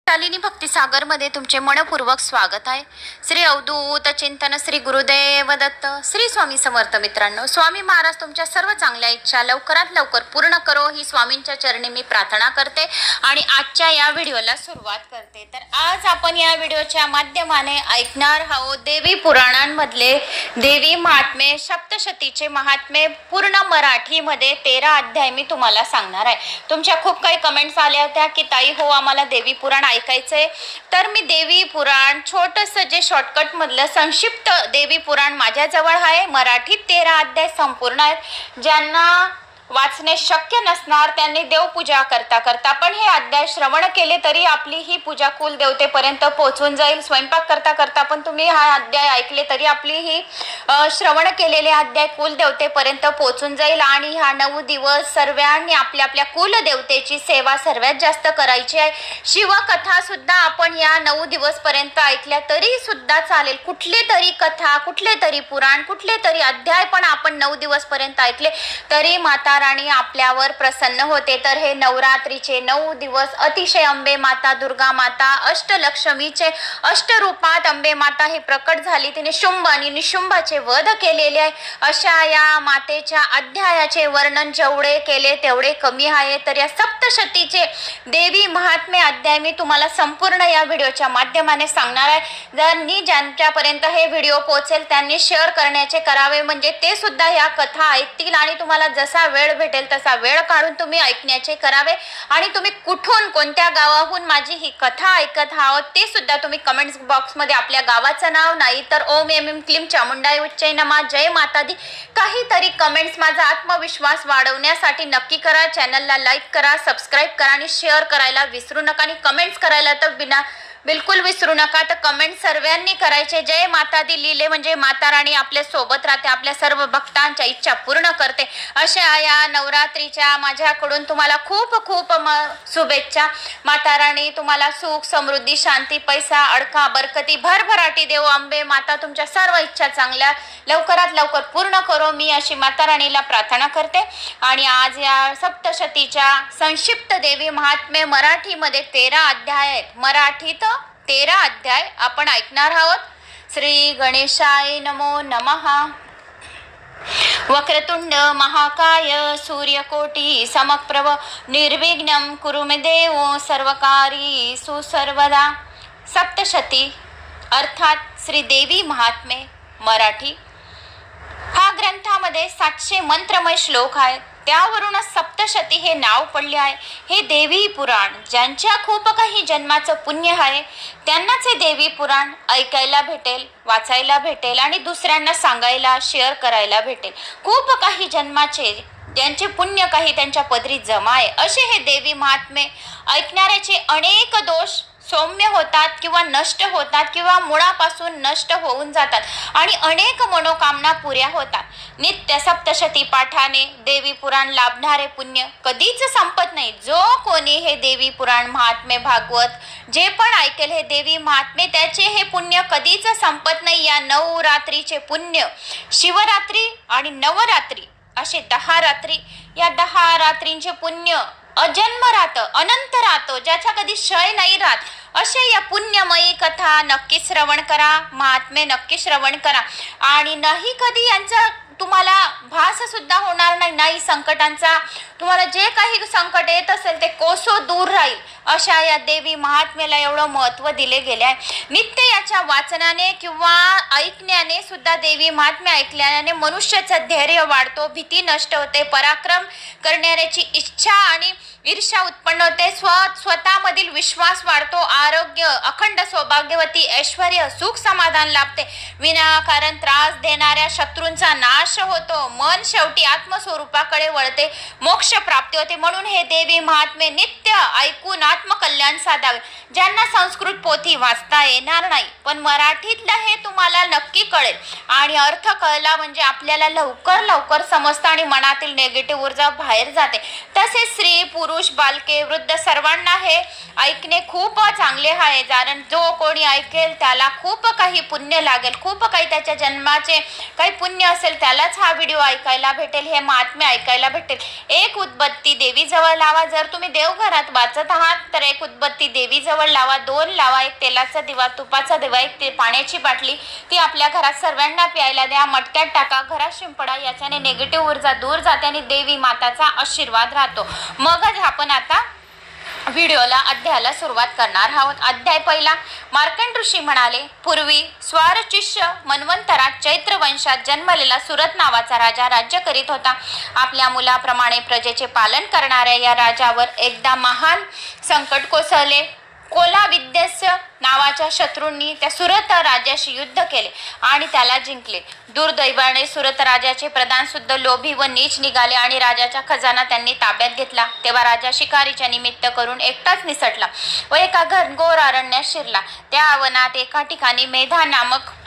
शालिनी भक्तिसागर मध्ये तुमचे मनपूर्वक स्वागत आहे। श्री अवधूत चिंतन श्री गुरुदेव दत्त श्री स्वामी समर्थ। मित्रांनो, स्वामी महाराज तुमच्या सर्व चांगल्या इच्छा लवकरात लवकर पूर्ण करो ही स्वामींच्या चरणी मी प्रार्थना करते आणि आजच्या या व्हिडिओला सुरुवात करते। तर आज आपण या व्हिडिओच्या माध्यमाने ऐकणार आहोत देवी पुराणांमधले देवी महात्मे, सप्तशतीचे महात्मे पूर्ण मराठीमध्ये 13 अध्याय मी तुम्हाला सांगणार आहे। तुमच्या खूप काही कमेंट्स आल्या होत्या की ताई हो आम्हाला देवी पुराण ऐकायचंय, तर मी देवी पुराण छोटंसं जे शॉर्टकट मधलं संक्षिप्त देवी पुराण माझ्याजवळ आहे। मराठीत 13 अध्याय संपूर्ण आहेत। ज्यांना वाचणे शक्य नसणार त्यांनी देवपूजा करता करता पण हे अध्याय श्रवण केले तरी आपली ही पूजा कुलदेवतेपर्यंत पोहोचून जाईल। स्वयंपाक करता करता पण तुम्ही हा अध्याय ऐकले तरी आपली ही श्रवण केलेले अध्याय कुलदेवतेपर्यंत पोहोचून जाईल आणि हा 9 दिवस सर्वांनी आपल्या आपल्या कुलदेवतेची सेवा सर्वात जास्त करायची आहे। शिवकथा सुद्धा आपण या 9 दिवस पर्यंत ऐकल्या तरी सुद्धा चालेल। कुठले तरी कथा, कुठले तरी पुराण, कुठले तरी अध्याय पण आपण 9 दिवस पर्यंत ऐकले तरी माता राणी आपल्यावर प्रसन्न होते। तर हे नवरात्रीचे 9 दिवस अतिशय अंबे माता, दुर्गा माता, अष्टलक्ष्मीचे अष्टरूपात अंबे माता ही प्रकट झाली। तिने शुंभ आणि निशुंभाचे वध केलेले आहे। अशा या मातेच्या अध्यायाचे वर्णन जेवढे केले तेवढे कमी आहे। तर या सप्तशतीचे देवी महात्मे अध्याय मी तुम्हाला संपूर्ण या व्हिडिओच्या माध्यमाने सांगणार आहे। जर ज्यांच्यापर्यंत हे व्हिडिओ पोहोचेल त्यांनी शेअर करण्याचे करावे, म्हणजे ते सुद्धा या कथा ऐकतील आणि तुम्हाला जसा वेळ भेटेल तसा वेळ काढून तुम्ही ऐकण्याचे करावे। आणि तुम्ही कुठून कोणत्या गावाहून माझी ही कथा ऐकत आहात ते सुद्धा तुम्ही कमेंट्स बॉक्स मध्ये आपल्या गावाचं नाव नाही तर ओम एम क्लीम चामुंडाई उच्चै नमः जय माता दी काहीतरी कमेंट्स माझा आत्मविश्वास वाढवण्यासाठी नक्की करा। चॅनलला लाईक करा, सबस्क्राईब करा आणि शेअर करायला विसरू नका आणि कमेंट्स करायला तर बिलकुल विसरू नका। तर कमेंट सर्वांनी करायचे। जय माता दी लिहिले म्हणजे माता राणी आपल्या सोबत राहते, आपल्या सर्व भक्तांच्या इच्छा पूर्ण करते। अशा या नवरात्रीच्या माझ्याकडून तुम्हाला खूप खूप शुभेच्छा। माता राणी तुम्हाला सुख, समृद्धी, शांती, पैसा, अडका, बरकती, भरभराटी देव। अंबे माता तुमच्या सर्व इच्छा चांगल्या लवकरात लवकर पूर्ण करो मी अशी माता राणीला प्रार्थना करते। आणि आज या सप्तशतीच्या संक्षिप्त देवी महात्मे मराठीमध्ये 13 अध्याय आहेत। मराठीत 13 अध्याय आपण ऐकणार आहोत। श्री गणेशाय नमो नमः। वक्रतुंड महाकाय सूर्यकोटी समप्रभ निर्विघ्नं कुरु मे देव सर्वकारी सुसर्वदा। सप्तशती अर्थात श्री देवी महात्मे मराठी हा ग्रंथामध्ये 700 मंत्रमय श्लोक आहेत। त्यावरूनच सप्तशती हे नाव पडले आहे। हे देवी पुराण ज्यांच्या खूप काही जन्माचं पुण्य आहे त्यांनाच हे देवी पुराण ऐकायला भेटेल, वाचायला भेटेल आणि दुसऱ्यांना सांगायला, शेअर करायला भेटेल। खूप काही जन्माचे ज्यांचे पुण्य काही त्यांच्या पदरी जमा आहे असे हे देवी महात्मे ऐकणाऱ्याचे अनेक दोष सौम्य होतात किंवा नष्ट होतात किंवा मुळापासून नष्ट होऊन जातात आणि अनेक मनोकामना पुऱ्या होतात। नित्य सप्तशती पाठाने देवी पुराण लाभणारे पुण्य कधीच संपत नाही। जो कोणी हे देवी पुराण, महात्मे, भागवत जे पण ऐकेल हे देवी महात्मे त्याचे हे पुण्य कधीच संपत नाही। या 9 रात्रीचे पुण्य, शिवरात्री आणि नवरात्री असे 10 रात्री, या 10 रात्रींचे पुण्य अजन्म राहतं, अनंत राहतं, ज्याचा कधी क्षय नाही राहत। असे या पुण्यमयी कथा नक्की श्रवण करा, महात्मे नक्की श्रवण करा आणि नाही कधी यांचा तुम्हाला भास सुद्धा होणार नाही संकटांचा। तुम्हाला जे काही संकट येत असेल ते कोसो दूर राहील। अशा या देवी महात्म्याला एवढं महत्त्व दिले गेले आहे। नित्य याच्या वाचनाने किंवा ऐकण्याने सुद्धा देवी महात्म्य ऐकल्याने मनुष्याचं धैर्य वाढतो, भीती नष्ट होते, पराक्रम करण्याची इच्छा आणि ईर्ष्या उत्पन्न होते, स्वतःमधील विश्वास वाढतो, आरोग्य, अखंड सौभाग्यवती, ऐश्वर्य, सुख, समाधान लाभते, विनाकारण त्रास देणाऱ्या शत्रूंचा नाश होतो, मन शेवटी आत्मस्वरूपाकडे वळते, मोक्ष प्राप्ती होते। म्हणून हे देवी महात्मे नित्य ऐकून आत्मकल्याण साधावे। ज्यांना संस्कृत पोथी वाचता येणार नाही पण मराठीतलं हे तुम्हाला नक्की कळेल आणि अर्थ कळला म्हणजे आपल्याला लवकर समजतं आणि मनातील नेगेटिव्ह ऊर्जा बाहेर जाते। तसेच स्त्री, पुरुष, बालके, वृद्ध सर्वांना हे ऐकणे खूप चांगले आहे। कारण जो कोणी ऐकेल त्याला खूप काही पुण्य लागेल, खूप काही त्याच्या जन्माचे काही पुण्य असेल त्यालाच हा व्हिडिओ ऐकायला भेटेल, हे महात्म्य ऐकायला भेटेल। एक उदबत्ती देवीजवळ लावा। जर तुम्ही देवघरात घरात वाचत आहात तर एक उदबत्ती देवीजवळ लावा, 2 लावा, एक तेलाचा दिवा, तुपाचा दिवा, एक पाण्याची बाटली ती आपल्या घरात सर्वांना प्यायला द्या, मटक्यात टाका, घरात शिंपडा. याच्याने निगेटिव्ह ऊर्जा दूर जाते आणि देवी माताचा आशीर्वाद राहतो. मगच आपण आता अध्यायाला सुरुवात करणार आहोत. अध्याय पहिला. मार्कंड ऋषी म्हणाले, पूर्वी स्वारचिष्य मन्वंतरात चैत्र वंशात जन्मलेला सुरत नावाचा राजा राज्य करीत होता. आपल्या मुलाप्रमाणे प्रजेचे पालन करणाऱ्या या राजावर एकदा महान संकट कोसळले. कोलाविद्यस्य नावाच्या शत्रूंनी त्या सुरत राजाशी युद्ध केले आणि त्याला जिंकले. दुर्दैवाने सुरत राजाचे प्रधान सुद्धा लोभी व नीच निघाले आणि राजाचा खजाना त्यांनी ताब्यात घेतला. तेव्हा राजा शिकारीच्या निमित्त करून एकटाच निसटला व एका घनघोर अरण्यात शिरला. त्या वनात एका ठिकाणी मेधा नामक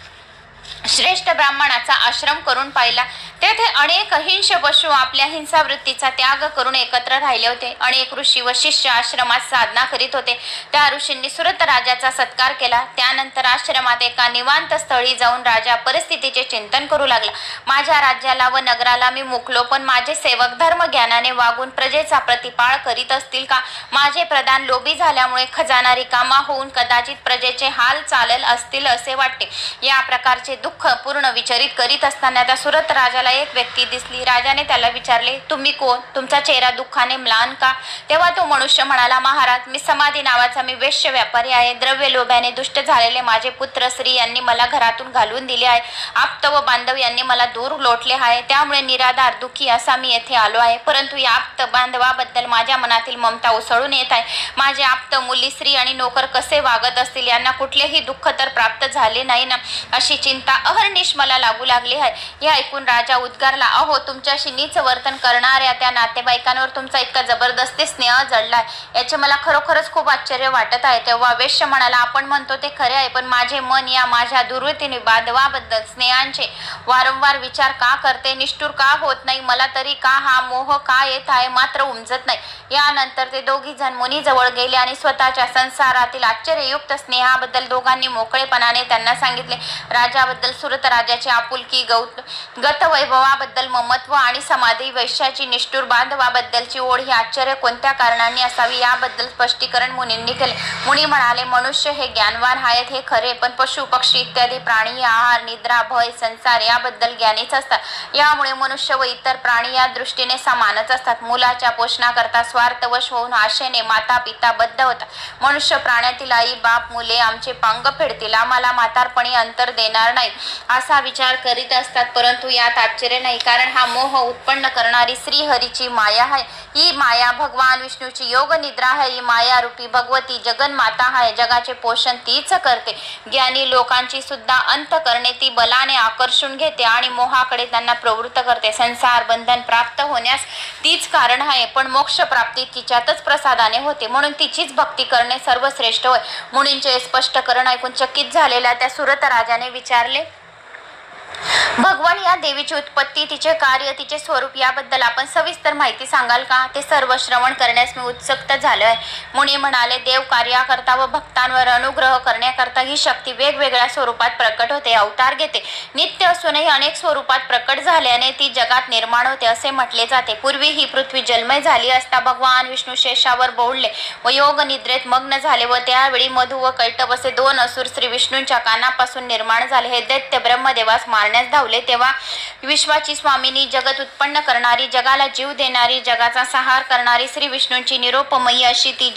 श्रेष्ठ ब्राह्मणाचा आश्रम करून पाहिला. तेथे अनेक हिंस पशु आपल्या हिंसावृत्तीचा त्याग करून एकत्र राहिले होते. अनेक ऋषी व शिष्य आश्रमात साधना करीत होते. त्या ऋषींनी सुरत राजाचा सत्कार केला. त्यानंतर आश्रमात एका निवांत स्थळी जाऊन राजा परिस्थितीचे चिंतन करू लागला. माझ्या राज्याला व नगराला मी मुकलो, पण माझे सेवक धर्म ज्ञानाने वागून प्रजेचा प्रतिपाळ करीत असतील का? माझे प्रधान लोभी झाल्यामुळे खजाना रिकामा होऊन कदाचित प्रजेचे हाल चालेल असतील असे वाटते. या प्रकारचे दुःख पूर्ण विचलित करीत असताना त्या सुरत राजाला एक व्यक्ती दिसली. राजाने त्याला विचारले, तुम्ही कोण? तुमचा चेहरा दुःखाने म्लान का? तेव्हा तो मनुष्य म्हणाला, महाराज, मी समाधी नावाचा मी वेश्य व्यापारी आहे. द्रव्य लोभ्याने दुष्ट झालेले माझे पुत्र स्त्री यांनी मला घरातून घालून दिले आहे. आप्त व बांधव यांनी मला दूर लोटले आहे. त्यामुळे निराधार दुःखी असा मी येथे आलो आहे. परंतु या आप्त बांधवाबद्दल माझ्या मनातील ममता उसळून येत आहे. माझे आप्त मुली, स्त्री आणि नोकर कसे वागत असतील? यांना कुठलेही दुःख तर प्राप्त झाले नाही ना, अशी चिंता अहर्निश मला लागू लागली आहे. हे ऐकून राजा उद्गारला, अहो, तुमच्याशी नीच वर्तन करणाऱ्या त्या नातेवाईकांवर तुमचा इतका जबरदस्ती स्नेह जडलाय याचे मला खरोखरच खूप आश्चर्य वाटत आहे. तेव्हा वेश्य म्हणाला, आपण म्हणतो ते खरे आहे, पण माझे मन या माझ्या दुर्वृत्तीने बांधवाबद्दल स्नेहांचे वारंवार विचार का करते? निष्ठुर का होत नाही? मला तरी का हा मोह का येत आहे? मात्र उमजत नाही. यानंतर ते दोघी जण मुनीजवळ गेले आणि स्वतःच्या संसारातील आश्चर्ययुक्त स्नेहाबद्दल दोघांनी मोकळेपणाने त्यांना सांगितले. राजाबद्दल सुरत राजाची आपुलकी, गतवैभवाबद्दल ममत्व आणि समाधी वैश्याची निष्ठुर बांधवाबद्दलची ओढ ही आश्चर्य कोणत्या कारणाने असावी याबद्दल स्पष्टीकरण मुनींनी केले. मुनी म्हणाले, मनुष्य हे ज्ञानवान आहेत हे खरे, पण पशु पक्षी इत्यादी प्राणी आहार, निद्रा, भय, संसार याबद्दल ज्ञानीच असतात. यामुळे मनुष्य व इतर प्राणी या दृष्टीने समानच असतात. मुलाच्या पोषणाकरता स्वार्थवश होऊन आशेने माता पिता बद्ध होतात. मनुष्य प्राण्यातील आई बाप मुले आमचे पांग फेडतील, आम्हाला म्हातारपणी अंतर देणार नाही असा विचार करीत असतात. परंतु यात आश्चर्य नाही, कारण हा मोह उत्पन्न करणारी श्रीहरीची माया आहे. ही माया भगवान विष्णूची योग निद्रा आहे. ही माया रूपी भगवती जगन्माता आहे. जगाचे पोषण तीच करते. ज्ञानी लोकांची सुद्धा अंत करणे ती बलाने आकर्षून घेते आणि मोहाकडे त्यांना प्रवृत्त करते. संसार बंधन प्राप्त होण्यास तीच कारण आहे, पण मोक्ष प्राप्ती तिच्यातच प्रसादाने होते, म्हणून तिचीच भक्ती करणे सर्वश्रेष्ठ होय. मुनींचे स्पष्टकरण ऐकून चकित झालेल्या त्या सुरत राजाने विचारले, भगवान या देवीची उत्पत्ती, तिचे कार्य, तिचे स्वरूप याबद्दल आपण सविस्तर माहिती सांगाल का? ते सर्व श्रवण करण्यास मी उत्सुक झालो आहे. मुनी म्हणाले, देव कार्याकरता व भक्तांवर अनुग्रह करण्याकरता ही शक्ती वेगवेगळ्या स्वरूपात प्रकट होते, अवतार घेते. नित्य असूनही अनेक स्वरूपात प्रकट झाल्याने ती जगात निर्माण होते असे म्हटले जाते. पूर्वी ही पृथ्वी जलमय झाली असता भगवान विष्णू शेषावर बोलले व योग निद्रेत मग्न झाले व त्यावेळी मधु व कैटभ असे 2 असुर श्री विष्णूंच्या कानापासून निर्माण झाले. हे दैत्य ब्रह्मदेवास मारण्यास धावले. तेव्हा विश्वाची स्वामिनी, जगत उत्पन्न करणारी, जगाला जीव देणारी, जगाचा संहार करणारी श्री विष्णूंची निरोपमयी अशी ती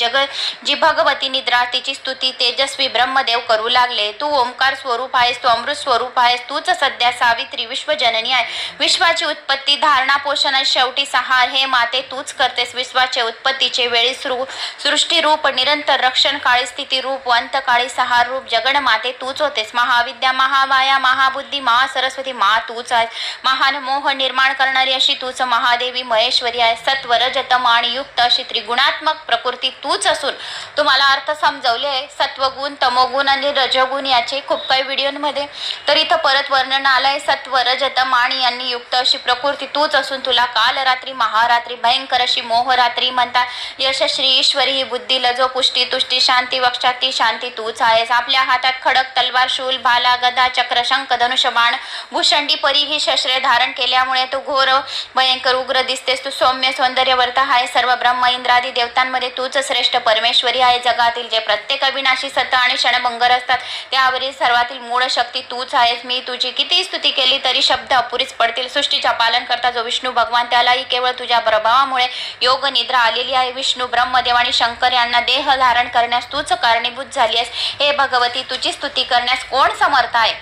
जी भगवती निद्रा, तिची स्तुती तेजस्वी ब्रह्मदेव करू लागले. तू ओंकार स्वरूप आहेस, तू अमृत स्वरूप आहेस, तूच सध्या सावित्री विश्वजननी आहे. विश्वाची उत्पत्ती, धारणा, पोषण, शेवटी संहार हे माते तूच करतेस. विश्वाचे उत्पत्तीचे वेळी सृष्टी रूप, निरंतर रक्षण काळी स्थिती रूप, अंतकाळी संहार रूप जगण माते तूच होतेस. महाविद्या, महामाया, महाबुद्धी, महासरस्वती मा तूच आहेस. महान मोह निर्माण करणारी अशी तूच महादेवी महेश्वरी आहे. सत्व रजतम आणि युक्त अशी त्रिगुणात्मक प्रकृती तूच असून तुम्हाला अर्थ समजवले सत्वगुण, तमोगुण आणि रजगुण याचे खूप काही व्हिडिओमध्ये. तर इथं परत वर्णन आलंय. सत्व रजतम आणि यांनी युक्त अशी प्रकृती तूच असून तुला कालरात्री, महारात्री, भयंकर अशी मोहरात्री म्हणतात. यशश्री ईश्वरी ही बुद्धी, लजो, पुष्टी, तुष्टी, शांती, वक्षाती शांती तूच आहेस. आपल्या हातात खडक, तलवार, शूल, भाला, गदा, चक्र, शंख, धनुष्य, बाण भूषंडी परी ही शस्त्रे धारण केल्यामुळे तू घोर भयंकर उग्र दिसतेस. तू सौम्य सौंदर्यवर्त आहे. सर्व ब्रह्म इंद्रादी देवतांमध्ये तूच श्रेष्ठ परमेश्वरी आहे. जगातील जे प्रत्येक अविनाशी सत आणि क्षणभंगर असतात त्यावरील सर्वातील मूळ शक्ती तूच आहेस. मी तुझी किती स्तुती केली तरी शब्द अपुरीच पडतील. सृष्टीचा पालन करता जो विष्णू भगवान त्यालाही केवळ तुझ्या प्रभावामुळे योग निद्रा आलेली आहे. विष्णू ब्रह्मदेव आणि शंकर यांना देह धारण करण्यास तूच कारणीभूत झाली आहेस. हे भगवती तुझी स्तुती करण्यास कोण समर्थ आहे.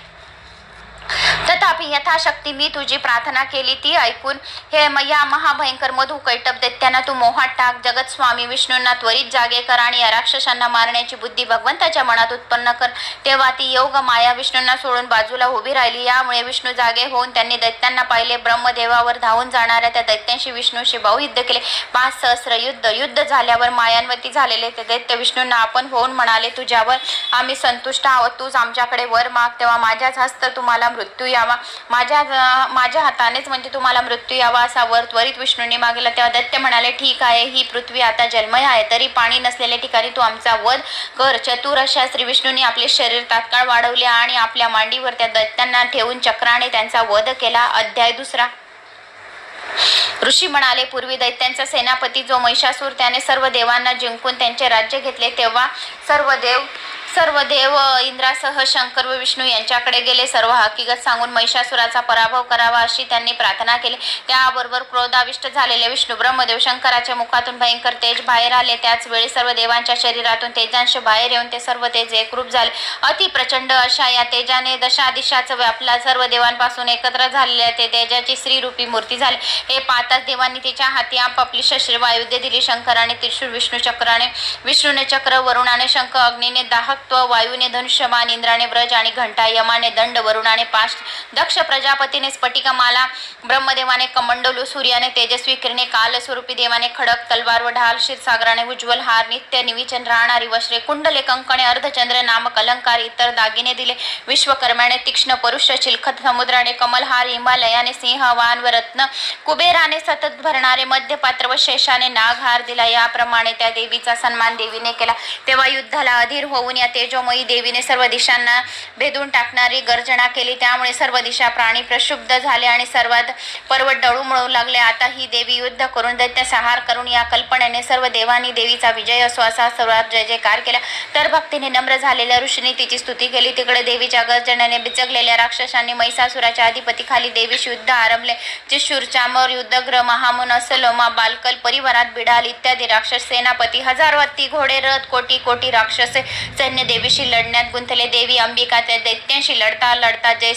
तथापि यथाशक्ती मी तुझी प्रार्थना केली ती ऐकून या महाभयंकर मधु कैटभ दैत्यांना तू मोहात टाक. जगत स्वामी विष्णूंना त्वरित जागे कर आणि या राक्षसांना मारण्याची बुद्धी भगवंताच्या मनात उत्पन्न कर. तेव्हा ती योग माया विष्णूंना सोडून बाजूला उभी राहिली. यामुळे विष्णू जागे होऊन त्यांनी दैत्यांना पाहिले. ब्रह्मदेवावर धावून जाणाऱ्या त्या दैत्यांशी विष्णूशी बहुयुद्ध केले. 5 सहस्र युद्ध झाल्यावर मायान्वती झालेले ते दैत्य विष्णूंना आपण होऊन म्हणाले, तुझ्यावर आम्ही संतुष्ट आहोत. तूच आमच्याकडे वर माग. तेव्हा माझ्याच हस्त तुम्हाला मृत्यू यावा. माझ्या हातानेच म्हणजे तुम्हाला मृत्यू यावा असा वर त्वरित विष्णूंनी मागितला. तेव्हा दैत्य म्हणाले, ठीक आहे, ही पृथ्वी आता जलमय आहे, तरी पाणी नसलेल्या ठिकाणी तू आमचा वध कर. चतुर अशा श्री विष्णूंनी आपले शरीर तात्काळ वाढवले आणि आपल्या मांडीवर त्या दैत्यांना ठेवून चक्राने त्यांचा वध केला. अध्याय 2. ऋषी म्हणाले, पूर्वी दैत्यांचा सेनापती जो महिषासूर त्याने सर्व देवांना जिंकून त्यांचे राज्य घेतले. तेव्हा सर्व देव इंद्रासह शंकर व विष्णू यांच्याकडे गेले. सर्व हकीकत सांगून महिषासुराचा पराभव करावा अशी त्यांनी प्रार्थना केली. त्याबरोबर क्रोधाविष्ट झालेले विष्णू ब्रह्मदेव शंकराच्या मुखातून भयंकर तेज बाहेर आले. त्याच वेळी सर्व देवांच्या शरीरातून तेजांश बाहेर येऊन ते सर्व तेज एकरूप झाले. अति प्रचंड अशा या तेजाने दशा दिशाचं व्यापला. सर्व देवांपासून एकत्र झालेल्या ते तेजाची स्त्रीरूपी मूर्ती झाली. हे पाहताच देवांनी तिच्या हाती आपापली शस्त्रे वायुद्य दिली. शंकराने त्रिशूळ, विष्णू चक्राने, विष्णूने चक्र, वरुणाने शंख, अग्नीने दाहक, वायूने धनुष्यबाण, इंद्राने व्रज आणि घंटा, यमाने दंड, वरुणाने पाश, दक्ष प्रजापतीने स्फटिकमाला, ब्रह्मदेवाने कमंडलू, सूर्याने तेजस्वी किरणे, कालस्वरूपी देवाने खडक, तलवार व ढाल, क्षीरसागराने उज्ज्वल हार, नित्य निविचन राहणारी वस्त्रे, कुंडले, कंकणे, अर्धचंद्र नामक अलंकार, इतर दागिने दिले. विश्वकर्म्याने तीक्ष्ण परुष, चिलखत, समुद्राने कमलहार, हिमालयाने सिंह वाहन व रत्न, कुबेराने सतत भरणारे मध्यपात्र व शेषाने नागहार दिला. याप्रमाणे त्या देवीचा सन्मान देवीने केला. तेव्हा युद्धाला अधीर होऊन या तेजोमयी देवीने सर्व दिशांना भेदून टाकणारी गर्जना केली. त्यामुळे सर्व दिशा प्राणी प्रक्षुब्ध झाले आणि सर्वात पर्वत डळूमळू लागले. आता ही देवी युद्ध करून दैत्य संहार करून या कल्पनेने सर्व देवांनी देवीचा विजय असो असा सर्वात जय जयकार केला. तर भक्तीने नम्र झालेल्या ऋषींनी तिची स्तुती केली. तिकडे देवीच्या गर्जनेने बिचकलेल्या राक्षसांनी महिषासुराच्या अधिपतीखाली देवीशी युद्ध आरंभले. चिशूर, चामर, युद्धग्र, महामुन, असलोमा, बालकल, परिवारात बिडाल इत्यादी राक्षस सेनापती, हजारो हत्ती, घोडे, रथ, कोटी कोटी राक्षसे सैन्य देवीशी लढण्यात गुंतले. देवी अंबिका त्या दैत्यांशी लढता जे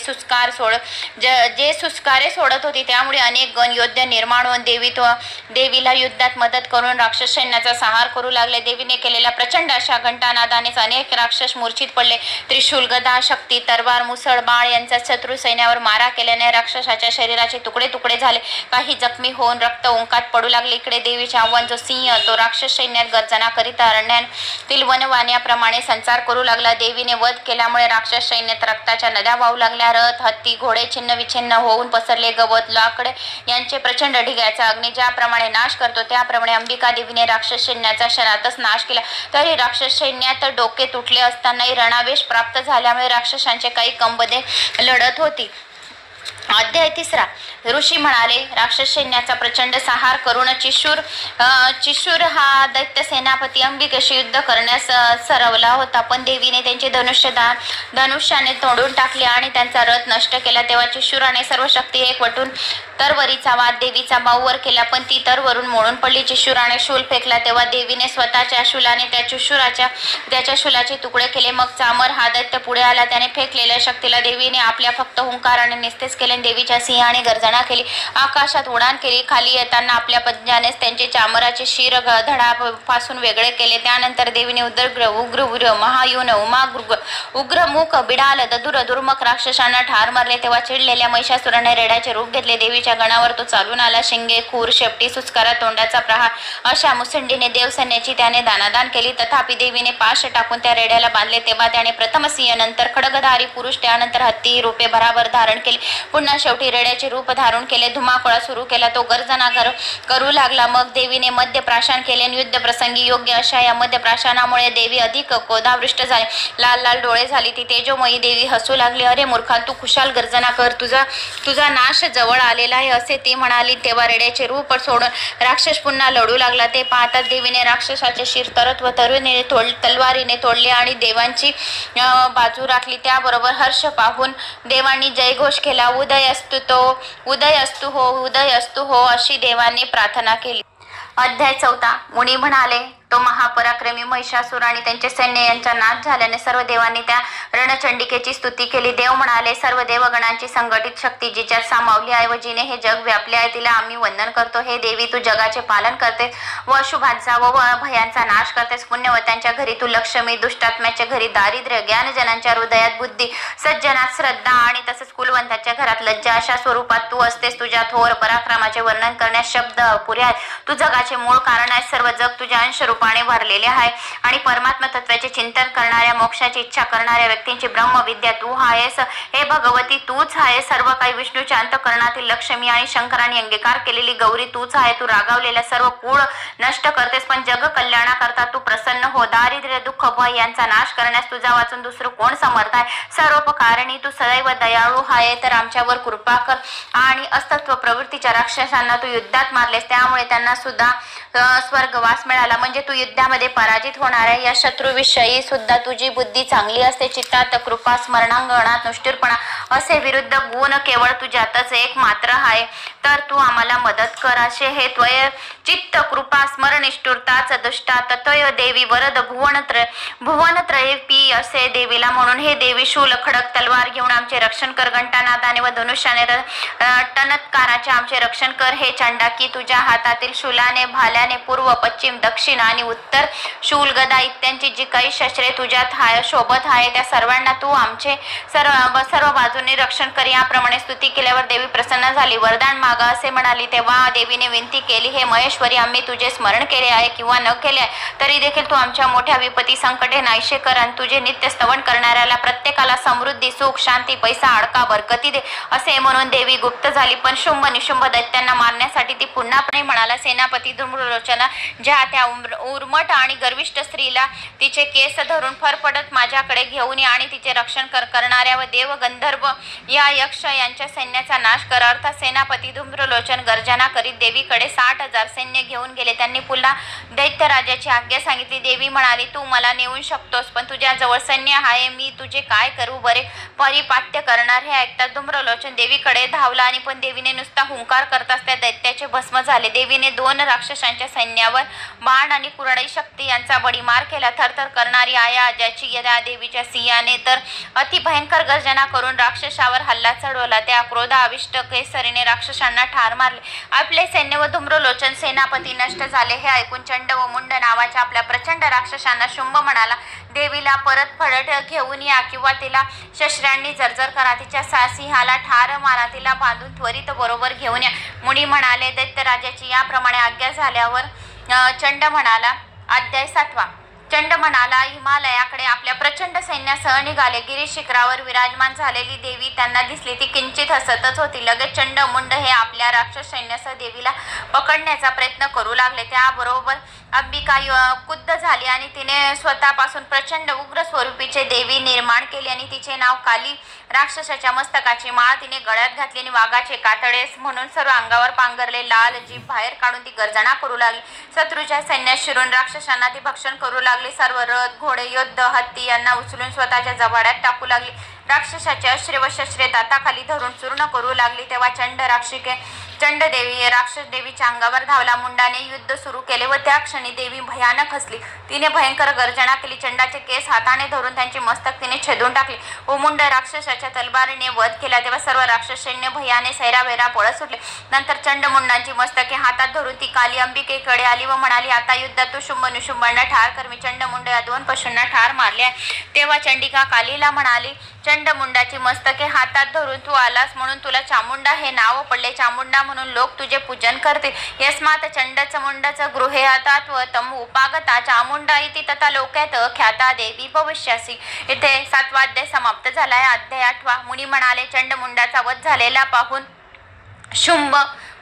सुस्कारे सोडत होती. त्यामुळे अनेक गण योद्धा निर्माण होऊन देवीला युद्धात मदत करून राक्षस सैन्याचा संहार करू लागले. देवीने केलेल्या प्रचंड अशा घंटानादानेच अनेक राक्षस मूर्छित पडले. त्रिशूल, गदा, शक्ती, तरवार, मुसळ, बाळ यांचा शत्रू सैन्यावर मारा केल्याने राक्षसाच्या शरीराचे तुकडे तुकडे झाले. काही जखमी होऊन रक्त ओंकात पडू लागले. इकडे देवीचे आव्हान जो सिंह तो राक्षस सैन्यात गर्जना करीत अरण्यातील वनवाण्याप्रमाणे संचार करू लागला. देवीने वध केल्यामुळे राक्षस सैन्यात रक्ताच्या नद्या वाहू लागल्या. रथ, हत्ती, घोडे छिन्न विछिन्न होऊन पसरले. गवत, लाकडे यांचे प्रचंड ढिगाचा अग्नी ज्याप्रमाणे नाश करतो त्याप्रमाणे अंबिका देवीने राक्षस सैन्याचा क्षणातच नाश केला. तरी राक्षस सैन्यात डोके तुटले असतानाही रणावेश प्राप्त झाल्यामुळे राक्षसांचे काही कंबदे लढत होती. अध्याय 3. ऋषी म्हणाले, राक्षस सैन्याचा प्रचंड संहार करून चिशूर हा दैत्य सेनापती अंबिकेशी युद्ध करण्यास सरवला होता. पण देवीने त्यांचे धनुष्याने तोडून टाकले आणि त्यांचा रथ नष्ट केला. तेव्हा चिशूराने सर्व शक्ती एकवटून तरवरीचा वाद देवीचा बाहूवर केला, पण ती तरवरून मोडून पडली. चिशूराने शूल फेकला तेव्हा देवीने स्वतःच्या शूलाने त्याच्या शूलाचे तुकडे केले. मग चामर हा दैत्य पुढे आला. त्याने फेकलेल्या शक्तीला देवीने आपल्या फक्त हुंकाराने निस्तेज केले. देवीच्या सिंहाने गर्जना केली, आकाशात उडान केली. खाली येताना आपल्या पंजानेच त्यांचे चामराचे शिर धडापासून वेगळे केले. त्यानंतर देवीने उग्र महायुन, उग्रमुख, बिडाल, दधुर, दुर्मक राक्षसांना ठार मारले. तेव्हा चिडलेल्या महिषासुराने रेड्याचे रूप घेतले. देवीच्या गणावर तो चालून आला. शिंगे, खूर, शेपटी, सुस्कारा, तोंडाचा प्रहार अशा मुसंडीने देवसैन्याची त्याने दानादान केली. तथापि देवीने पाश टाकून त्या रेड्याला बांधले. तेव्हा त्याने प्रथम सिंह, नंतर खडगधारी पुरुष, त्यानंतर हत्ती रूपे भराभर धारण केली. पुन्हा पुन्हा शेवटी रेड्याचे रूप धारण केले. धुमाकूळ सुरू केला. तो गर्जना करू लागला. मग देवीने मद्यप्राशन केले. युद्ध प्रसंगी योग्य अशा या मद्यप्राशनामुळे देवी अधिक क्रोधावृष्ट झाली. लाल लाल डोळे झाली. ती तेजोमयी देवी हसू लागली. अरे मूर्खा, तू खुशाल गर्जना कर, तुझा नाश जवळ आलेला आहे असे ती म्हणाली. तेव्हा रेड्याचे रूप सोडून राक्षस पुन्हा लढू लागला. ते पाहताच देवीने राक्षसाचे शिर तरत व तलवारीने तोडले आणि देवांची बाजू राखली. त्याबरोबर हर्ष पाहून देवांनी जयघोष केला. उदय अस्तु हो अशी देवांनी प्रार्थना केली. अध्याय 4. मुनी म्हणाले, तो महापराक्रमी महिषासूर आणि त्यांचे सैन्य यांचा नाश झाल्याने सर्व देवांनी त्या रणचंडिकेची स्तुती केली. देव म्हणाले, सर्व देवगणांची संघटित शक्ती जिच्यात सामावली आहे व जिने हे जग व्यापले आहे तिला आम्ही वंदन करतो. हे देवी, तू जगाचे पालन करतेस व अशुभांचा व भयांचा नाश करतेस. पुण्यवत्यांच्या घरी तू लक्ष्मी, दुष्टात्म्याच्या घरी दारिद्र्य, ज्ञानजनांच्या हृदयात बुद्धी, सज्जनात श्रद्धा आणि तसेच कुलवंतांच्या घरात लज्जा अशा स्वरूपात तू असतेस. तुझ्या थोर पराक्रमाचे वर्णन करण्यास शब्द अपुरे आहेत. तू जगाचे मूळ कारण आहे. सर्व जग तुझ्या अंश रूपाने भरलेले आहे आणि परमात्मा तत्वाचे चिंतन करणाऱ्या, मोक्षाची इच्छा करणाऱ्या व्यक्तींची ब्रह्मविद्या तू आहेस. हे भगवती, तूच आहे. सर्व काही विष्णूच्या अंतःकरणातील लक्ष्मी आणि शंकराने अंगीकार केलेली गौरी तूच आहे. तू रागावलेल्या सर्व कुळ नष्ट करतेस, पण जग कल्याणाकरता तू प्रसन्न हो. दारिद्र्य, दुःख, भय यांचा नाश करण्यास तुझा वाचून दुसरं कोण समर्थ आहे. सर्वोपकारणी तू सदैव दयाळू आहे. तर आमच्यावर कृपा कर. आणि अस्तित्व प्रवृत्तीच्या राक्षसांना तू युद्धात मारलेस, त्यामुळे त्यांना सुद्धा स्वर्गवास मिळाला. म्हणजे तू युद्धामध्ये पराजित होणाऱ्या या शत्रूविषयी सुद्धा तुझी बुद्धी चांगली असते. चित्तात कृपा, स्मरणांगणात निष्ठुरपणा असे विरुद्ध गुण केवळ तुझ्यातच एक मात्र आहे. तर तू आम्हाला मदत कर. असे हे त्वय चित्त, कृपा, स्मरण, निष्ठुरताच दुष्टा ततय देवी वरद भुवनत्रयी असे देवीला म्हणून. हे देवी, शूल, खडक, तलवार घेऊन आमचे रक्षण कर. घंटानादाने व धनुष्याने टणत्काराचे आमचे रक्षण कर. हे चंडाकी, तुझ्या हातातील शूलाने, भाल्याने पूर्व, पश्चिम, दक्षिण आणि उत्तर, शूल, गदा इत्यांची जी काही शस्त्रे तुझ्यात शोभत आहे त्या सर्वांना तू आमचे सर्व बाजूने रक्षण कर. याप्रमाणे स्तुती केल्यावर देवी प्रसन्न झाली. वरदान मागा असे म्हणाली. तेव्हा देवीने विनंती केली, हे महेश्वरी, आम्ही तुझे स्मरण केले आहे किंवा न केले आहे तरी देखील तू आमच्या मोठ्या विपत्ती संकटे नाहीशे कर आणि तुझे नित्य स्तवन करणाऱ्याला प्रत्येकाला समृद्धी, सुख, शांती, पैसा, अडका, बरकती दे. असे म्हणून देवी गुप्त झाली. पण शुंभ निशुंभ दैत्यांना मारण्यासाठी ती पुन्हापणे म्हणाला, सेनापती धूम्रलोचना, ज्या त्या उर्मट आणि गर्विष्ठ स्त्रीला तिचे केस धरून फरफडत माझ्याकडे घेऊन या आणि तिचे रक्षण करणाऱ्या व देव, गंधर्व या यक्ष यांच्या सैन्याचा नाश कर. अर्थात सेनापती धूम्रलोचन गर्जना करीत देवीकडे 60,000 सैन्य घेऊन गेले. त्यांनी पुन्हा दैत्यराजाची आज्ञा सांगितली. देवी म्हणाली, तू मला नेऊन शकतोस, पण तुझ्या जवळ सैन्य आहे. मी तुझे काय करू बरे. परिपाट्य करणार. हे ऐकताच धूम्रलोचन देवीकडे धावला आणि पण देवीने नुसता हुंकार करताच त्या दैत्याचे भस्म झाले. देवीने 2 राक्षसांच्या सैन्यावर बाण आणि कुरडई शक्ती यांचा बडीमार केला. थरथर करणारी आया ज्याची या देवीच्या सिंहाने तर अतिभयंकर गर्जना करून राक्षसावर हल्ला चढवला. त्या क्रोधाविष्ट केसरीने राक्षसांना ठार मारले. आपले सैन्य व धूम्रलोचन सेनापती नष्ट झाले. हे ऐकून चंड व मुंड नावाच्या आपल्या प्रचंड राक्षसांना शुंभ म्हणाला, देवीला परत फडट घेऊन या किंवा तिला शस्त्रांनी जर्जर करा. तिच्या सिंहाला ठार मारा. तिला बांधून त्वरित बरोबर घेऊन या. मुनी म्हणाले. दैत्यराजाची याप्रमाणे आज्ञा झाल्यावर चंड म्हणाला. अध्याय 7. चंड म्हणाला, हिमालयाकडे आपल्या प्रचंड सैन्यासह निघाले. गिरी शिखरावर विराजमान झालेली देवी त्यांना दिसली. ती किंचित हसतच होती. लगेच चंड मुंड हे आपल्या राक्षस सैन्यासह देवीला पकडण्याचा प्रयत्न करू लागले. त्याबरोबर अंबिका कुद्ध झाली आणि तिने स्वतःपासून प्रचंड उग्र स्वरूपीचे देवी निर्माण केले आणि तिचे नाव काली. राक्षसाच्या मस्तकाची माळ तिने गळ्यात घातली आणि वाघाचे कातडेस म्हणून सर्व अंगावर पांघरले. लाल जीभ बाहेर काढून ती गर्जना करू लागली. शत्रूच्या सैन्यात शिरून राक्षसांना ती भक्षण करू लागली. सर्व रथ, घोडे, योद्ध, हत्ती यांना उचलून स्वतःच्या जबाड्यात टाकू लागली. राक्षसाचे अस्त्रे व शस्त्रे दाताखाली धरून चूर्ण करू लागली. तेव्हा चंडदेवी राक्षस देवीच्या अंगावर धावला. मुंडाने युद्ध सुरू केले व त्या क्षणी देवी भयानक हसली. तिने भयंकर गर्जना केली. चंडाचे केस हाताने धरून त्यांचे मस्तक तिने छेदून टाकले व मुंड राक्षसाच्या तलवारीने वध केला. तेव्हा सर्व राक्षस सैन्य भयाने सैरावैरा पळत सुटले. नंतर चंडमुंडांची मस्तके हातात धरून ती काली अंबिकेकडे आली व म्हणाली, आता युद्धात तू शुंभ निशुंभांना ठार कर. मी चंडमुंड या 2 पशूंना ठार मारले. तेव्हा चंडिका कालीला म्हणाली, चंडमुंडाची मस्तके हातात धरून तू आलास म्हणून तुला चामुंडा हे नाव पडले. चामुंडा म्हणून लोक तुझे पूजन करतील. यस्मात चंडचमुंडच गृहे अतात्व तम उपागता चामुंडा इति तथा लोक्यात ख्याता देवी भविष्यासी. इथे 7वा अध्याय समाप्त झालाय. अध्याय 8वा. मुनी म्हणाले, चंडमुंडाचा वध झालेला पाहून शुंभ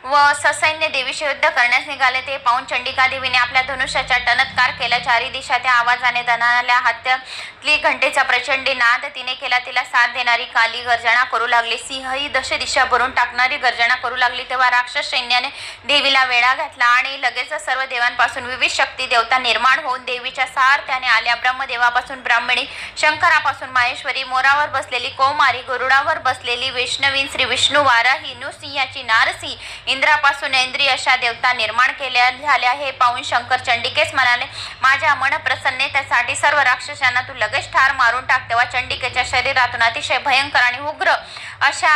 व ससैन्य देवीशी युद्ध करण्यास निघाले. ते पाहून चंडिका देवीने आपल्या धनुष्याचा टनत्कार केला. चारी दिशा त्या आवाजाने दणाणल्या. हातातली घंटेचा प्रचंडी नाद तिने केला. तिला साथ देणारी काली गर्जना करू लागली. सिंह ही दश दिशा भरून टाकणारी गर्जना करू लागली. तेव्हा राक्षस सैन्याने देवीला वेढा घातला आणि लगेच सर्व देवांपासून विविध शक्ती देवता निर्माण होऊन देवीच्या सारथ्याने आल्या. ब्रह्मदेवापासून ब्राह्मणी, शंकरापासून माहेश्वरी, मोरावर बसलेली कौमारी, गरुडावर बसलेली वैष्णवी, श्री विष्णू, वाराही, नृसिंहाची नारसी, इंद्रापासून इंद्रिय अशा देवता निर्माण केल्या झाल्या. हे पाहून शंकर चंडिकेस म्हणाले, माझ्या मन प्रसन्नतेसाठी सर्व राक्षसांना तू लगेच ठार मारून टाक. तेव्हा चंडिकेच्या शरीरातून अतिशय भयंकर आणि उग्र अशा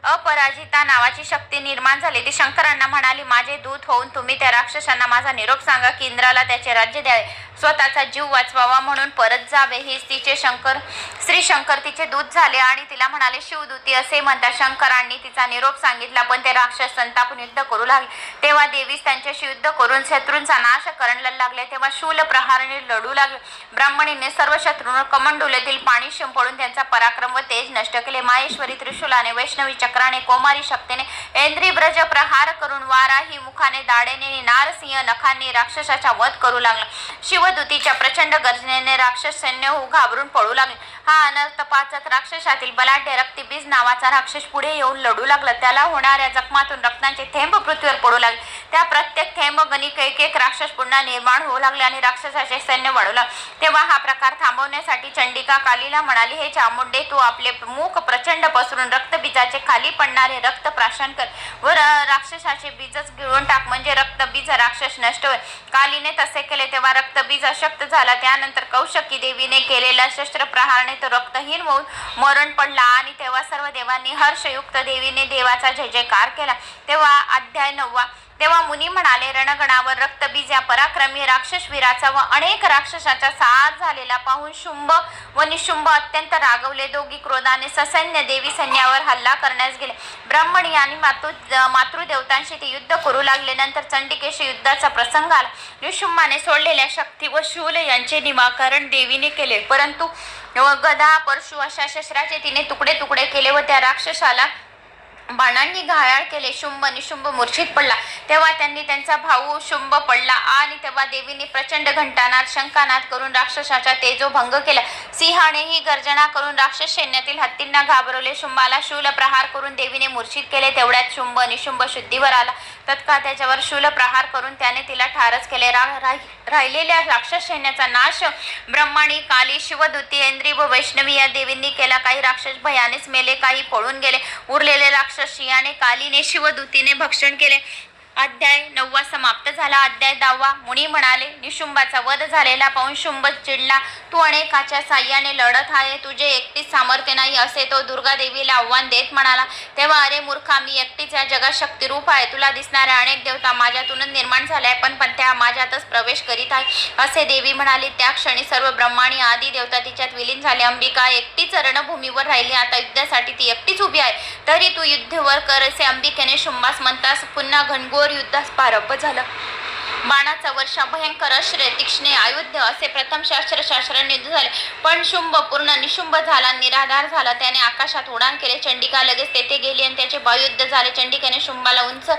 अपराजिता नावाची शक्ती निर्माण झाली. ती शंकरांना म्हणाली, माझे दूत होऊन तुम्ही त्या राक्षसांना माझा निरोप सांगा की इंद्राला त्याचे राज्य द्यावे, स्वतःचा जीव वाचवावा म्हणून परत जावे. हेच तिचे श्री शंकर तिचे दूत झाले आणि तिला म्हणाले, शिवदूती असे म्हणतात. शंकरांनी तिचा निरोप सांगितला, पण ते राक्षस संतापून युद्ध करू लागले. तेव्हा देवीस त्यांच्याशी युद्ध करून शत्रूंचा नाश करायला लागले. तेव्हा शूल प्रहाराने लढू लागले. ब्राह्मणीने सर्व शत्रूंवर कमंडुलेतील पाणी शिंपडून त्यांचा पराक्रम व तेज नष्ट केले. माहेश्वरी त्रिशूलाने, वैष्णवी चक्राने, कोमारी शक्तीने, ऐंद्री ब्रज प्रहार करून, वाराही मुखाने, दाडेने, नारसिंह नखांनी राक्षसाचा वध करू लागला. शिवदूतीच्या प्रचंड गर्जनेने राक्षस सैन्य घाबरून पळू लागले. हा अनर्थ पाचक राक्षसातील बलाढ्य रक्तबीज नावाचा राक्षस पुढे येऊन लढू लागला. त्याला होणाऱ्या जखमातून रक्तांचे थेंब पृथ्वीवर पडू लागले. त्या प्रत्येक थेंब गणिक एक एक राक्षस पुन्हा निर्माण होऊ लागले आणि राक्षसाचे सैन्य वाढू लागले. तेव्हा हा प्रकार थांबवण्यासाठी चंडिका कालीला म्हणाली, हे चामुंडे, तू आपले मुख प्रचंड पसरून रक्तबीजाचे खाली पडणारे रक्त प्राशन कर व राक्षसाचे बीजच गिळून टाक, म्हणजे रक्तबीज राक्षस नष्ट होईल. कालीने तसे केले. तेव्हा रक्तबीज अशक्त झाला. त्यानंतर कौशकी देवीने केलेल्या शस्त्र प्रहाराने तो रक्तहीन होऊन मरण पडला आणि तेव्हा सर्व देवांनी हर्षयुक्त देवीने देवाचा जय जयकार केला. तेव्हा अध्याय 9वा. तेव्हा मुनी म्हणाले, रणगणावर रक्तबीज या पराक्रमी राक्षसवीराचा व अनेक राक्षसाचा साथ झालेला पाहून शुंभ व निशुंभ अत्यंत रागवले. दोघी क्रोधाने ससैन्य देवी सैन्यावर हल्ला करण्यास गेले. ब्राह्मणी आणि मातृदेवतांशी ते युद्ध करू लागले. नंतर चंडिकेशी युद्धाचा प्रसंग आला. निशुंभाने सोडलेल्या शक्ती व शूल यांचे निराकरण देवीने केले, परंतु गदा, परशु अशा शस्त्राचे तिने तुकडे तुकडे केले व त्या राक्षसाला बाणांनी घायाळ केले. शुंभ निशुंभ मूर्छित पडला. तेव्हा त्यांनी त्यांचा भाऊ शुंभ पडला आणि तेव्हा देवीने प्रचंड घंटानाद, शंखानाद करून राक्षसाचा तेजोभंग केला. सिंहानेही गर्जना करून राक्षस सैन्यातील हत्तींना घाबरवले. शुंभाला शूल प्रहार करून देवीने मूर्छित केले. तेवढ्यात शुंभ निशुंभ शुद्धीवर आला. तत्काळ त्याच्यावर शूल प्रहार करून त्याने तिला ठारच केले. राहिलेल्या राक्षस सैन्याचा नाश ब्रह्मणी, काली, शिवदूती, ऐंद्री व वैष्णवी या देवींनी केला. काही राक्षस भयानेच मेले, काही पळून गेले. उरलेले राक्षस शियाने, कालीने, शिवदूतीने भक्षण केले. अध्याय 9वा समाप्त झाला. अध्याय 10वा. मुनी म्हणाले, निशुंभाचा वध झालेला पाहून शुंभ चिडला. तू अनेकाच्या साह्याने लढत आहे, तुझे एकटीच सामर्थ्य नाही असे तो दुर्गा देवीला आव्हान देत म्हणाला. तेव्हा, अरे मूर्खा, मी एकटीच या जगात शक्तिरूप आहे. तुला दिसणाऱ्या अनेक देवता माझ्यातूनच निर्माण झाल्या, पण त्या माझ्यातच प्रवेश करीत आहे असे देवी म्हणाली. त्या क्षणी सर्व ब्रह्माणी आदी देवता तिच्यात विलीन झाले. अंबिका एकटीच रणभूमीवर राहिली. आता युद्धासाठी ती एकटीच उभी आहे. तरी तू युद्धवर कर असे अंबिकेने शुंभास म्हणतास पुन्हा घनघोर युद्धास प्रारंभ झाला. बाणाचा वर्षा, भयंकर अश्रे, तीक्ष्णे आयुध असे प्रथम शास्त्राने युद्ध झाले. पण शुंभ पूर्ण निशुंभ झाला, निराधार झाला. त्याने आकाशात उडान केले. चंडिका लगेच तेथे गेली आणि त्याचे बायुद्ध झाले. चंडिकेने शुंभाला उंच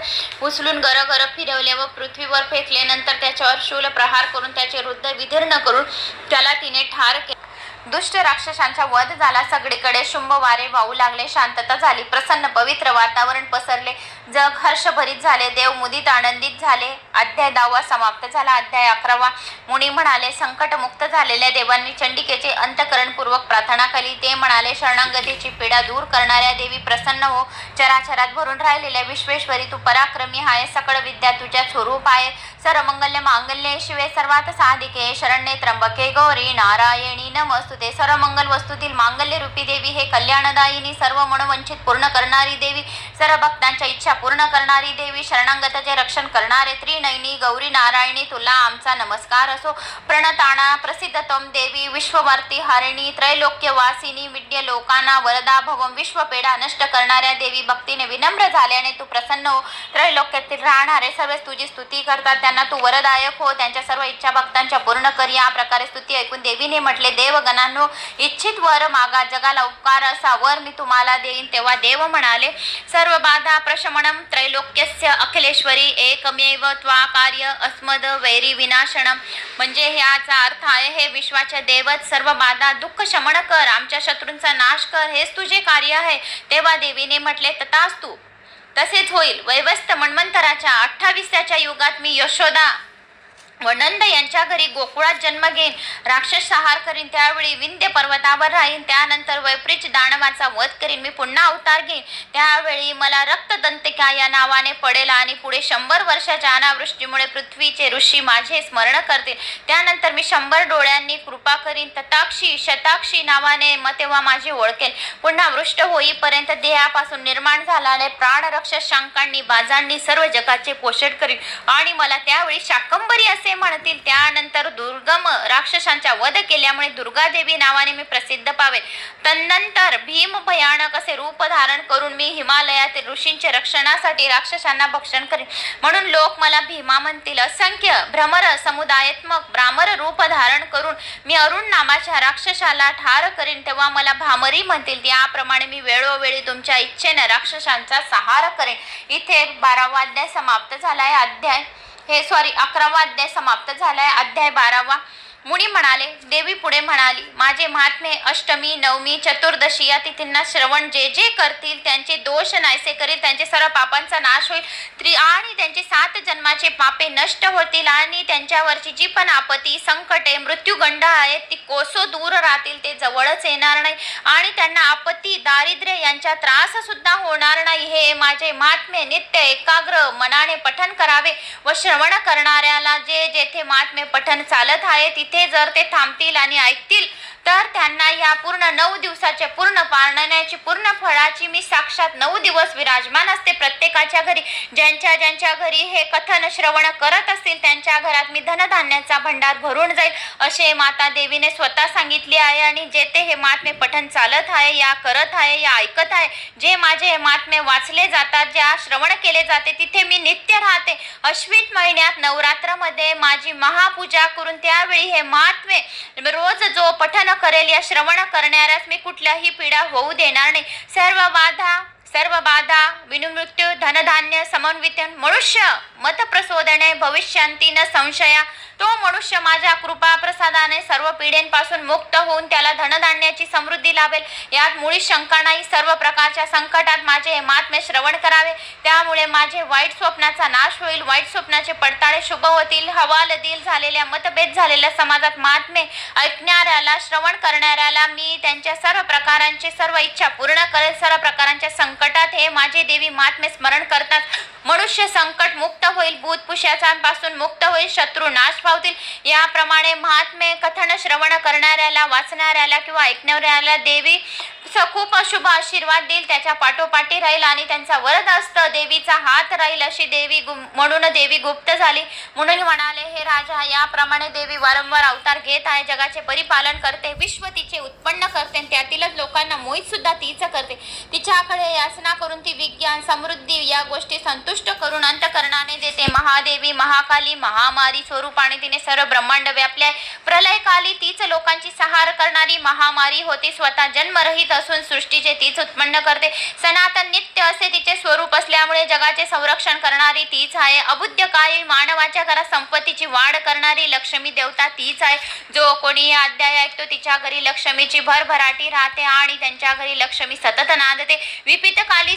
उचलून गरगर फिरवले व पृथ्वीवर फेकले. नंतर त्याच्यावर शूल प्रहार करून त्याचे हृदय विदीर्ण करून त्याला तिने ठार केले. दुष्ट राक्षसांचा वध झाला. सगळीकडे शुंभ वारे वाहू लागले. शांतता झाली. प्रसन्न पवित्र वातावरण पसरले. जग हर्षभरित झाले. देव मुदित आनंदित झाले. अध्याय 10वा समाप्त झाला. अध्याय 11वा. मुनी म्हणाले, संकटमुक्त झालेल्या देवांनी चंडिकेचे अंतःकरणपूर्वक प्रार्थना केली. ते म्हणाले, शरणागतीची पीडा दूर करणाऱ्या देवी प्रसन्न हो. चराचरात भरून राहिलेल्या विश्वेश्वरी, तू पराक्रमी आहे. सकळ विद्या तुझ्या स्वरूप आहे. सर्वमंगल्य मांगल्ये शिवे सर्वार्थ साधिके शरण्ये त्र्यंबके गौरी नारायणी नमस्तुते. सर्व मंगल वस्तूतील मांगल्य रूपी देवी हे कल्याणदायिनी, सर्व मनोवंचित पूर्ण करणारी देवी, सर्व भक्तांच्या इच्छा पूर्ण करणारी देवी, शरणागताचे रक्षण करणारे त्रिनयनी गौरी नारायणी तुला आमचा नमस्कार असो. प्रणताना प्रसिद्धतम देवी, विश्ववर्ती हारिणी, त्रैलोक्यवासिनी, विद्य लोकांना वरदा भवम, विश्वपेढा नष्ट करणाऱ्या देवी, भक्तीने विनम्र झाल्याने तू प्रसन्न हो. त्रैलोक्यातील राहणारे सर्व तुझी स्तुती करतात, त्यांना तू वरदायक हो, त्यांच्या सर्व इच्छा भक्तांच्या पूर्ण कर. या प्रकारे स्तुती ऐकून देवीने म्हटले, देवगणांनो इच्छित वर मागा, जगाला उपकार असा वर मी तुम्हाला देईन. तेव्हा देव म्हणाले, सर्व बाधा प्रशमनम त्रैलोक्यस्य अखिलेश्वरी एकमेव त्वा कार्य अस्मद वैरी विनाशनम. म्हणजे ह्याचा अर्थ आहे, हे विश्वाच्या देवत सर्व बाधा दुःख शमन कर, आमच्या शत्रूंचा नाश कर, हेच तुझे कार्य आहे. तेव्हा देवीने म्हटले, तथास्तु, तसेच होईल. वैवस्त मन्वंतराच्या 28व्या युगात मी यशोदा व नंद यांच्या घरी गोकुळात जन्म घेईन, राक्षस संहार करीन, त्यावेळी विंध्य पर्वतावर राहीन, त्यानंतर वैपरीच दानवाचा वध करीन, मी पुन्हा अवतार घेईन, त्यावेळी मला रक्तदंतिका या नावाने पडेल आणि पुढे 100 वर्षाच्या अनावृष्टीमुळे पृथ्वीचे ऋषी माझे स्मरण करतील. त्यानंतर मी 100 डोळ्यांनी कृपा करीन, तताक्षी शताक्षी नावाने तेव्हा माझी ओळखेल. पुन्हा वृष्ट होईपर्यंत देहापासून निर्माण झालेले प्राणरक्षक शांकांनी बाजांनी सर्व जगाचे पोषण करीन आणि मला त्यावेळी शाकंभरी असे म्हणतील. त्यानंतर दुर्गम राक्षसांचा वध केल्यामुळे दुर्गादेवी नावाने मी प्रसिद्ध पावेल. तदनंतर भीम भयानक असे रूप धारण करून मी हिमालयातील ऋषींच्या रक्षणासाठी राक्षसांना भक्षण करीन, म्हणून लोक मला भीमा म्हणतील. असंख्य भ्रमर समुदायात्मक ब्राह्मर रूप धारण करून मी अरुण नामाच्या राक्षसाला ठार करीन, तेव्हा मला भामरी म्हणतील. याप्रमाणे मी वेळोवेळी तुमच्या इच्छेने राक्षसांचा संहार करेन. इथे 12वा अध्याय समाप्त झालाय. 11वा अध्याय समाप्त झालाय. अध्याय 12वा. मुनी म्हणाले, देवी पुढे म्हणाली, माझे महात्मे अष्टमी नवमी चतुर्दशी या तिथींना श्रवण जे जे करतील त्यांचे दोष नाहीसे करील, त्यांचे सर्व पापांचा नाश होईल आणि त्यांचे 7 जन्माचे पापे नष्ट होतील आणि त्यांच्यावरची जी पण आपत्ती संकटे मृत्यूगंड आहेत ती कोसो दूर राहतील, ते जवळच येणार नाही आणि त्यांना आपत्ती दारिद्र्य यांचा त्रास सुद्धा होणार नाही. हे माझे महात्मे नित्य एकाग्र मनाने पठन करावे व श्रवण करणाऱ्याला जे जेथे महात्मे पठन चालत आहे तिथे जर ते थांबतील आणि ऐकतील तर त्यांना या पूर्ण 9 दिवसाच्या पूर्ण पाळण्याची पूर्ण फळाची मी साक्षात 9 दिवस विराजमान असते. प्रत्येकाच्या घरी ज्यांच्या ज्यांच्या घरी हे कथन श्रवण करत असतील त्यांच्या घरात मी धनधान्याचा भंडार भरून जाईल असे माता देवीने स्वतः सांगितले आहे. आणि जेथे हे महात्मे पठन चालत आहे, या करत आहे, या ऐकत आहे, जे माझे हे महात्मे वाचले जातात, ज्या श्रवण केले जाते तिथे मी नित्य राहते. अश्विन महिन्यात नवरात्रामध्ये माझी महापूजा करून त्यावेळी हे महात्मे रोज जो पठन करेल या श्रवण करणाऱ्यास मी कुठल्याही पीडा होऊ देणार नाही. सर्व बाधा विनुमृत्यू धनधान्य समन्वित मनुष्य मत प्रसोदने भविष्यांती न संशया. तो मनुष्य माझ्या कृपा प्रसादाने सर्व पीडेंपासून मुक्त होऊन त्याला धनधान्याची समृद्धी लाभेल, यात मुळी शंका नाही. सर्व प्रकारच्या संकटात माझे हे महात्म्य श्रवण करावे, त्यामुळे माझे वाईट स्वप्नाचा नाश होईल, वाईट स्वप्नाचे पडताळे शुभ होतील. हवालदिल झालेल्या मतभेद झालेल्या समाजात महात्मे ऐकणाऱ्याला श्रवण करणाऱ्याला मी त्यांच्या सर्व प्रकारांची सर्व इच्छा पूर्ण करेल. सर्व प्रकारांच्या संकटात हे माझे देवी महात्मे स्मरण करतात. मनुष्य संकट मुक्त होईल, भूत पिशाचांपासून मुक्त होईल, शत्रू नाश पावतील. याप्रमाणे महात्मे कथन श्रवण करणाऱ्याला वाचणाऱ्याला किंवा ऐकणाऱ्याला देवी खूप अशुभ आशीर्वाद देईल, त्याच्या पाठोपाठी राहील आणि त्यांचा वरद असतं देवीचा हात राहील. अशी देवी म्हणून देवी गुप्त झाली. म्हणून म्हणाले, हे राजा, याप्रमाणे देवी वारंवार अवतार घेत आहे, जगाचे परिपालन करते, विश्व तिचे उत्पन्न करते, त्यातीलच लोकांना मोहित सुद्धा तीच करते. तिच्याकडे याचना करून ती विज्ञान समृद्धी या गोष्टी संतुष्ट करून अंतकरणाने देते. महादेवी महाकाली महामारी स्वरूपाने तिने सर्व ब्रह्मांड व्यापले आहे. प्रलयकाली तीच लोकांची संहार करणारी महामारी होती. स्वतः जन्मरहित असून सृष्टीचे तीच उत्पन्न करते. सनातन नित्य असे तिचे स्वरूप असल्यामुळे जगाचे संरक्षण करणारी तीच आहे. अबुद्धकाळी मानवाच्या घरात संपत्तीची वाढ करणारी लक्ष्मी देवता तीच आहे. जो कोणी या अध्याय ऐकतो तिच्या घरी लक्ष्मीची भरभराटी राहते आणि त्यांच्या घरी लक्ष्मी सतत नांदते. विपितकाली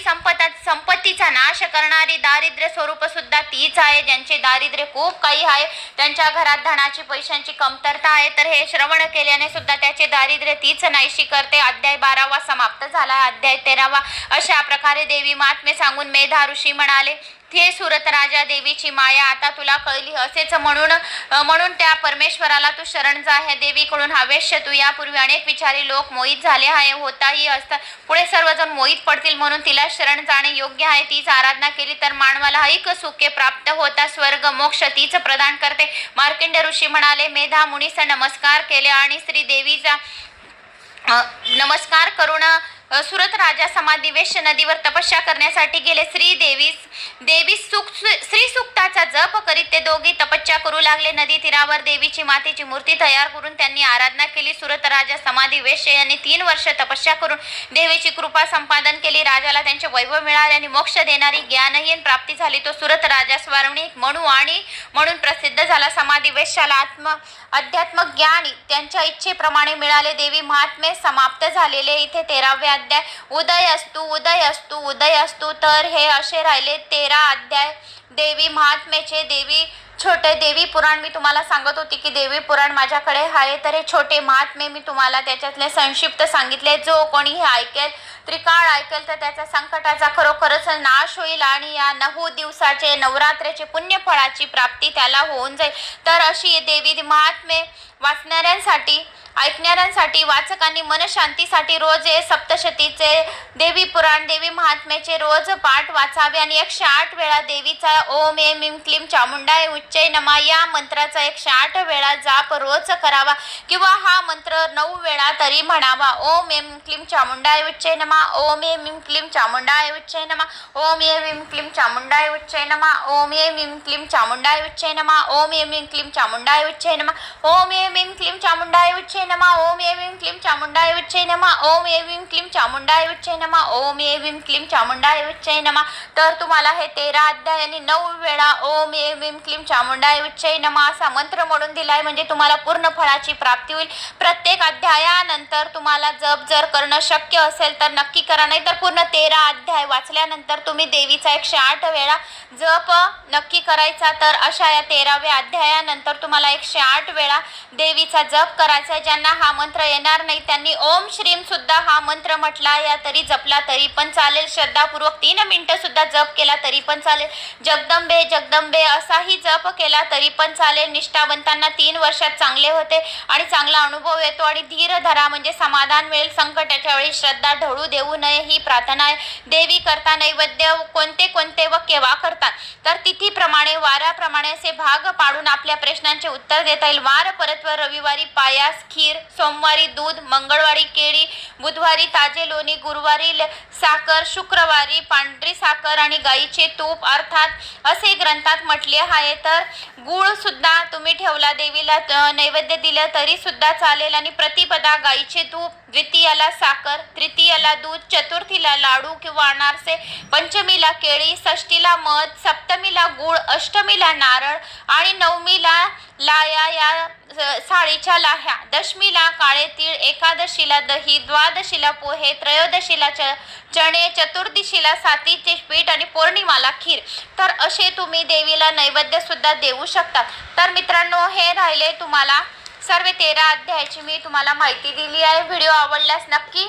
संपत्तीचा नाश करणारी दारिद्र्य स्वरूप सुद्धा तीच आहे. ज्यांचे दारिद्र्य खूप काही आहे, त्यांच्या घरात धनाची पैशांची कमतरता आहे, तर हे श्रवण केल्याने सुद्धा त्याचे दारिद्र्य तीच नाहीशी करते. अध्याय 12वा समाप्त झाला. अध्याय 13वा. अशा प्रकारे देवी महात्मे सांगून मेधा ऋषी म्हणाले, हे सुरत राजा, देवीची माया आता तुला कळली असेच म्हणून त्या परमेश्वराला तू शरण जा. ह्या देवीकडून हवेश्य तू. यापूर्वी अनेक विचारी लोक मोहित झाले आहे, होताही असतात, पुढे सर्वजण मोहित पडतील, म्हणून तिला शरण जाणे योग्य आहे. तीच आराधना केली तर मानवाला ऐक सुखे प्राप्त होता, स्वर्ग मोक्ष तीच प्रदान करते. मार्कंडेय ऋषी म्हणाले, मेधा मुनीस नमस्कार केले आणि श्री देवीचा नमस्कार करून सुरत राजा समाधिवेश नदीवर तपस्या करण्यासाठी गेले. देवी श्री सुक्ताचा जप करीत ते दोघे तपस्या करू लागले. नदी तीरावर देवीची मातेची मूर्ती तयार करून त्यांनी आराधना केली. सुरत राजा समाधिवेश यांनी 3 वर्ष तपस्या करून देवीची कृपा संपादन केली. राजाला त्यांचे वैभव मिळाले आणि मोक्ष देणारी ज्ञानहीन प्राप्ती झाली. तो सुरत राजा स्वार्णिक म्हणून प्रसिद्ध झाला. समाधिवेशाला अध्यात्म ज्ञान त्यांच्या इच्छेप्रमाणे मिळाले. देवी महात्म्य समाप्त झालेले. इथे 13वे अध्याय उदय असतु. तर हे असे राहिले 13 अध्याय देवी महात्म्याचे. छोटे देवी पुराण मी तुम्हाला सांगत होती की देवी पुराण माझ्याकडे आहे, तर हे छोटे महात्मे मी तुम्हाला त्याच्यातले संक्षिप्त सांगितले. जो कोणी हे ऐकेल, त्रिकाळ ऐकेल, तर त्याचा संकटाचा खरोखरच नाश होईल आणि या 9 दिवसाचे नवरात्रीचे पुण्यफळाची प्राप्ती त्याला होऊन जाईल. तर अशी देवी महात्मे वाचणाऱ्यांसाठी, ऐकणाऱ्यांसाठी, वाचकांनी मनशांतीसाठी रोज हे सप्तशतीचे देवी पुराण, देवी महात्म्याचे रोज पाठ वाचावे आणि 108 वेळा देवीचा ओम ऐं ह्रीं क्लीं चामुंडाय उच्चै नमः या मंत्राचा 108 वेळा जाप रोज करावा किंवा हा मंत्र 9 वेळा तरी म्हणावा. ओम ऐं ह्रीं क्लीं चामुंडाय उच्चै नमः. ओम ऐं ह्रीं क्लीं चामुंडाय उच्चै नमः. ओम ऐं ह्रीं क्लीं चामुंडाय उच्चै नमः. ओम ऐं ह्रीं क्लीं चामुंडाय उच्चै नमः. ओम ऐं ह्रीं क्लीं चामुंडाय उच्चै नमः. ओम ऐं ह्रीं क्लीं चामुंडाय उच्चै नमः. ओम ऐं ह्रीं क्लीं चामुंडाय उच्चै नमः. ओम ऐं ह्रीं क्लीं चामुंडाय उच्चै नमः. ओम ऐं ह्रीं क्लीं चामुंडाय उच्चै नमः. तर तुम्हाला हे 13 अध्याय आणि 9 वेळा ओम ऐं ह्रीं क्लीं चामुंडाय उच्चै नमः असा मंत्र म्हणून दिलाय, म्हणजे तुम्हाला पूर्ण फळाची प्राप्ती होईल. प्रत्येक अध्यायानंतर तुम्हाला जप जर करणं शक्य असेल तर नक्की करा, नाही तर पूर्ण 13 अध्याय वाचल्यानंतर तुम्ही देवीचा 108 वेळा जप नक्की करायचा. तर अशा या 13व्या अध्यायानंतर तुम्हाला 108 वेळा देवीचा जप करायचा. ज्यांना हा मंत्र येणार नाही त्यांनी ओम श्रीम सुद्धा हा मंत्र म्हटला या तरी जपला तरी पण चालेल. श्रद्धापूर्वक 3 मिनिटं सुद्धा जप केला तरी पण चालेल. जगदंबे जगदंबे असाही जप केला तरी पण चालेल. निष्ठावंतांना 3 वर्षात चांगले होते आणि चांगला अनुभव येतो आणि धीर धरा म्हणजे समाधान मिळेल. संकटाच्या वेळी श्रद्धा ढळू देऊ नये ही प्रार्थना आहे. देवी करता नैवेद्य कोणते व केव्हा करतात, तर तिथीप्रमाणे वाराप्रमाणे असे भाग पाडून आपल्या प्रश्नांचे उत्तर देता येईल. वार परत्व रविवारी पायास खीर, सोमवारी दूध, मंगळवारी केळी, बुधवारी ताजे लोणी, गुरुवारी साखर, शुक्रवारी पांढरी साखर आणि गाईचे तूप अर्थात असे ग्रंथात म्हटले आहे. तर गुळ सुद्धा तुम्ही ठेवला, देवीला नैवेद्य दिलं तरी सुद्धा चालेल. आणि प्रतिपदा गाईचे तूप, द्वितीयाला साखर, तृतीयाला दूध, चतुर्थीला लाडू किंवा अनारसे, पंचमीला केळी, षष्टीला मध, सप्तमीला गुळ, अष्टमीला नारळ आणि नवमीला लाया या साळीच्या लाह्या, दशमीला काळे तीळ, एकादशीला दही, द्वादशीला पोहे, त्रयोदशीला चणे, चतुर्दशीला सातीचे पीठ आणि पौर्णिमाला खीर. तर असे तुम्ही देवीला नैवेद्य सुद्धा देऊ शकता. तर मित्रांनो, हे राहिले तुम्हाला सर्व 13 अध्यायाची मी तुम्हाला माहिती दिली आहे. व्हिडिओ आवडल्यास नक्की